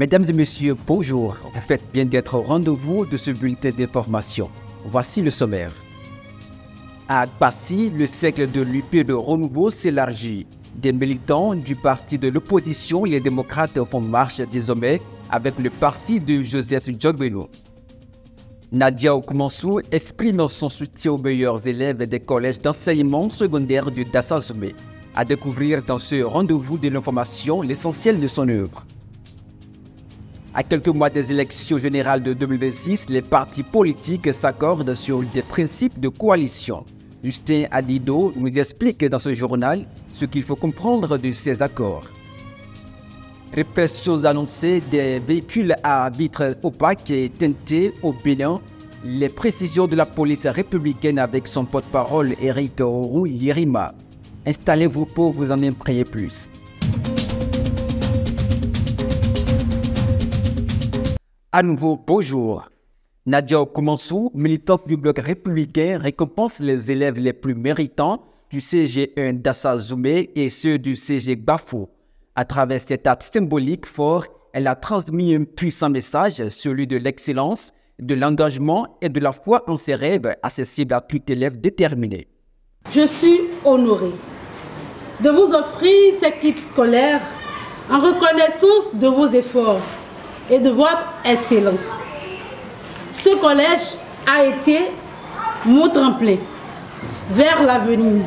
Mesdames et messieurs, bonjour. Vous faites bien d'être au rendez-vous de ce bulletin d'information. Voici le sommaire. À Passy, le cercle de l'UP de Renouveau s'élargit. Des militants du parti de l'opposition, les démocrates, font marche désormais avec le parti de Joseph Djobelo. Nadia Okumansou exprime son soutien aux meilleurs élèves des collèges d'enseignement secondaire de Dassazoume. À découvrir dans ce rendez-vous de l'information l'essentiel de son œuvre. À quelques mois des élections générales de 2026, les partis politiques s'accordent sur des principes de coalition. Justin Adido nous explique dans ce journal ce qu'il faut comprendre de ces accords. Répression annoncée des véhicules à vitres opaques et teintées au Bénin. Les précisions de la police républicaine avec son porte-parole Eric Orou Yerima. Installez-vous pour vous en imprégner plus. À nouveau, bonjour. Nadia Okumansou, militante du bloc républicain, récompense les élèves les plus méritants du CG1 Dassazoume et ceux du CG Bafou. À travers cet acte symbolique fort, elle a transmis un puissant message, celui de l'excellence, de l'engagement et de la foi en ses rêves, accessibles à tout élève déterminé. Je suis honorée de vous offrir ces kits scolaires en reconnaissance de vos efforts et de votre excellence. Ce collège a été mon tremplin vers l'avenir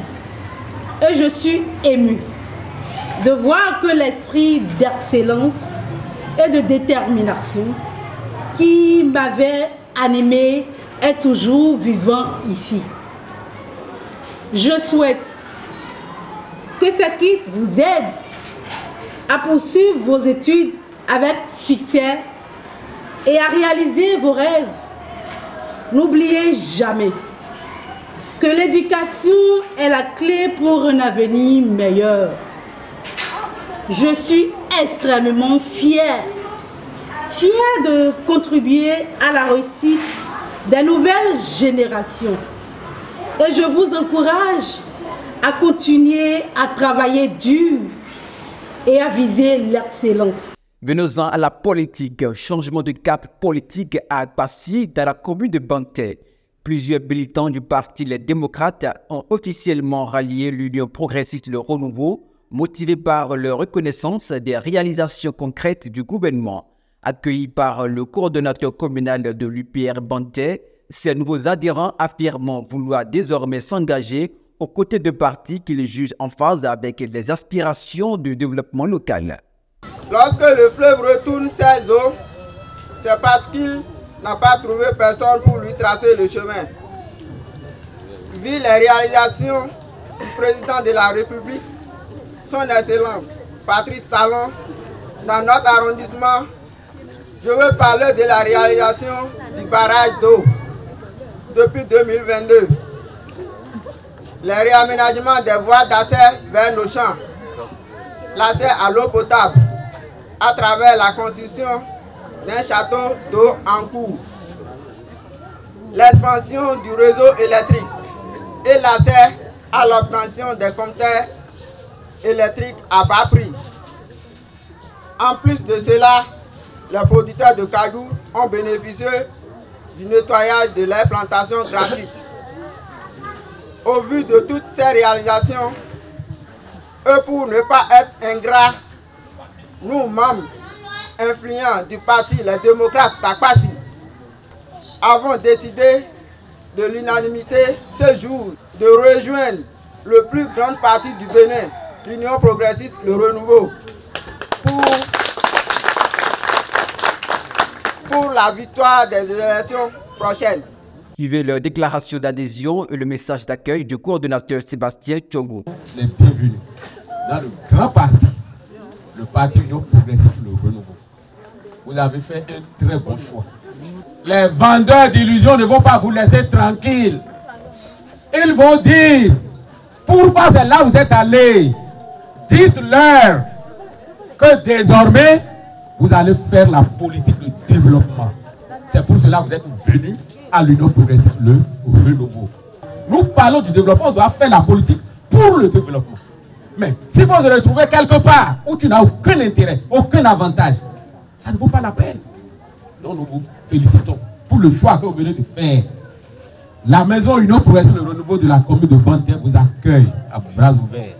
et je suis émue de voir que l'esprit d'excellence et de détermination qui m'avait animé est toujours vivant ici. Je souhaite que ce kit vous aide à poursuivre vos études avec succès et à réaliser vos rêves. N'oubliez jamais que l'éducation est la clé pour un avenir meilleur. Je suis extrêmement fière de contribuer à la réussite des nouvelles générations. Et je vous encourage à continuer à travailler dur et à viser l'excellence. Venons-en à la politique. Changement de cap politique à Passy dans la commune de Banté. Plusieurs militants du parti Les Démocrates ont officiellement rallié l'Union progressiste Le Renouveau, motivés par leur reconnaissance des réalisations concrètes du gouvernement. Accueillis par le coordonnateur communal de l'UPR Banté, ces nouveaux adhérents affirment vouloir désormais s'engager aux côtés de partis qu'ils jugent en phase avec les aspirations du développement local. Lorsque le fleuve retourne ses eaux, c'est parce qu'il n'a pas trouvé personne pour lui tracer le chemin. Vu les réalisations du président de la République, son Excellence Patrice Talon, dans notre arrondissement, je veux parler de la réalisation du barrage d'eau depuis 2022. Les réaménagements des voies d'accès vers nos champs, l'accès à l'eau potable à travers la construction d'un château d'eau en cours, l'expansion du réseau électrique et l'accès à l'obtention des compteurs électriques à bas prix. En plus de cela, les producteurs de cajou ont bénéficié du nettoyage de leurs plantations gratuites. Au vu de toutes ces réalisations, et pour ne pas être ingrats, nous, membres influents du parti Les Démocrates d'Akwasi, avons décidé de l'unanimité ce jour de rejoindre le plus grand parti du Bénin, l'Union progressiste Le Renouveau, pour la victoire des élections prochaines. Suivez leur déclaration d'adhésion et le message d'accueil du coordonnateur Sébastien Tchongo. Les bienvenus dans le grand parti, le parti Union progressiste Le Renouveau. Vous avez fait un très bon choix. Les vendeurs d'illusions ne vont pas vous laisser tranquille. Ils vont dire pourquoi c'est là où vous êtes allés. Dites-leur que désormais, vous allez faire la politique de développement. C'est pour cela que vous êtes venus à l'Union progressiste Le Renouveau. Nous parlons du développement, on doit faire la politique pour le développement. Mais si vous vous retrouvez quelque part où tu n'as aucun intérêt, aucun avantage, Ça ne vaut pas la peine. Donc nous vous félicitons pour le choix que vous venez de faire. La maison Union Progressive, le renouveau de la commune de Bandem vous accueille à bras ouverts.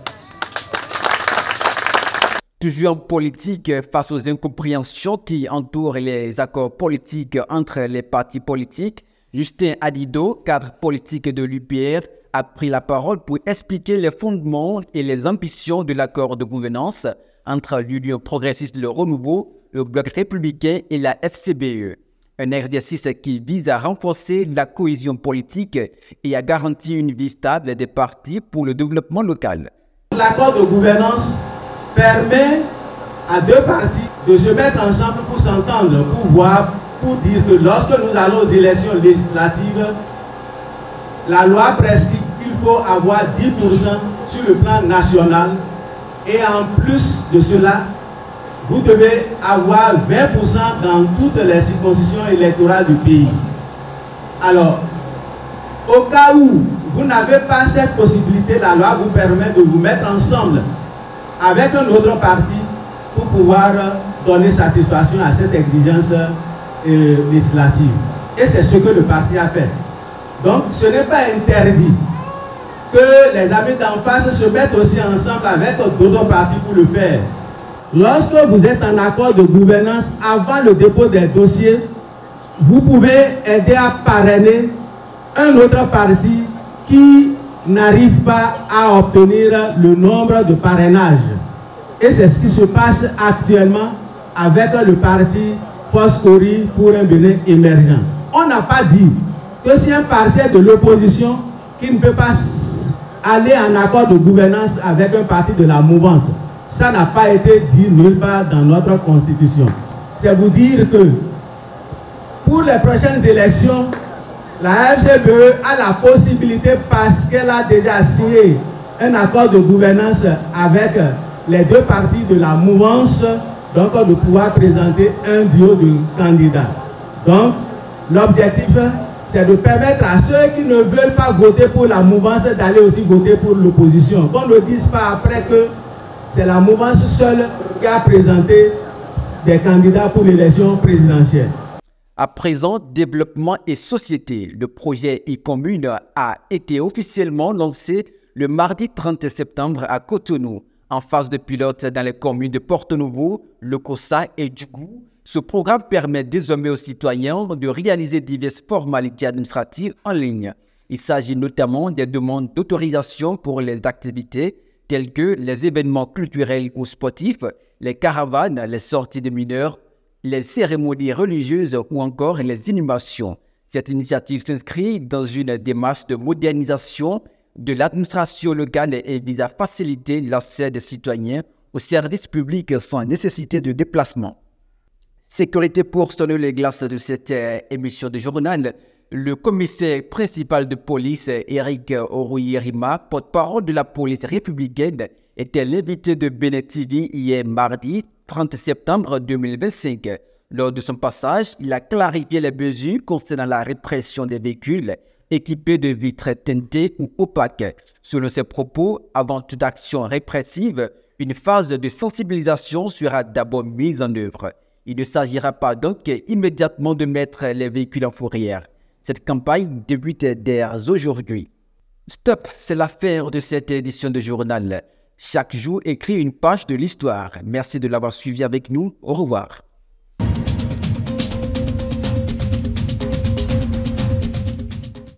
Toujours en politique, face aux incompréhensions qui entourent les accords politiques entre les partis politiques, Justin Adido, cadre politique de l'UPR, a pris la parole pour expliquer les fondements et les ambitions de l'accord de gouvernance entre l'Union progressiste Le Renouveau, le Bloc républicain et la FCBE. Un exercice qui vise à renforcer la cohésion politique et à garantir une vie stable des partis pour le développement local. L'accord de gouvernance permet à deux partis de se mettre ensemble pour s'entendre, pour dire que lorsque nous allons aux élections législatives, la loi prescrit qu'il faut avoir 10% sur le plan national et en plus de cela, vous devez avoir 20% dans toutes les circonscriptions électorales du pays. Alors, au cas où vous n'avez pas cette possibilité, la loi vous permet de vous mettre ensemble avec un autre parti pour pouvoir donner satisfaction à cette exigence législative. Et c'est ce que le parti a fait. Donc, ce n'est pas interdit que les amis d'en face se mettent aussi ensemble avec d'autres partis pour le faire. Lorsque vous êtes en accord de gouvernance, avant le dépôt des dossiers, vous pouvez aider à parrainer un autre parti qui n'arrive pas à obtenir le nombre de parrainages. Et c'est ce qui se passe actuellement avec le parti Foscori pour un Bénin émergent. On n'a pas dit que si un parti est de l'opposition qui ne peut pas aller en accord de gouvernance avec un parti de la mouvance, ça n'a pas été dit nulle part dans notre constitution. C'est vous dire que pour les prochaines élections, la FCBE a la possibilité, parce qu'elle a déjà signé un accord de gouvernance avec les deux partis de la mouvance, donc de pouvoir présenter un duo de candidats. Donc, l'objectif, c'est de permettre à ceux qui ne veulent pas voter pour la mouvance d'aller aussi voter pour l'opposition. Qu'on ne dise pas après que c'est la mouvance seule qui a présenté des candidats pour l'élection présidentielle. À présent, développement et société, le projet e-commune a été officiellement lancé le mardi 30 septembre à Cotonou. En phase de pilote dans les communes de Porto-Novo, Lokossa et Djougou, ce programme permet désormais aux citoyens de réaliser diverses formalités administratives en ligne. Il s'agit notamment des demandes d'autorisation pour les activités telles que les événements culturels ou sportifs, les caravanes, les sorties de mineurs, les cérémonies religieuses ou encore les inhumations. Cette initiative s'inscrit dans une démarche de modernisation de l'administration locale et vise à faciliter l'accès des citoyens aux services publics sans nécessité de déplacement. Sécurité pour sonner les glaces de cette émission de journal. Le commissaire principal de police, Eric Oruyerima, porte-parole de la police républicaine, était l'invité de Bénin TV hier mardi 30 septembre 2025. Lors de son passage, il a clarifié les mesures concernant la répression des véhicules équipés de vitres teintées ou opaques. Selon ses propos, avant toute action répressive, une phase de sensibilisation sera d'abord mise en œuvre. Il ne s'agira pas donc immédiatement de mettre les véhicules en fourrière. Cette campagne débute dès aujourd'hui. Stop, c'est l'affaire de cette édition de journal. Chaque jour écrit une page de l'histoire. Merci de l'avoir suivi avec nous. Au revoir.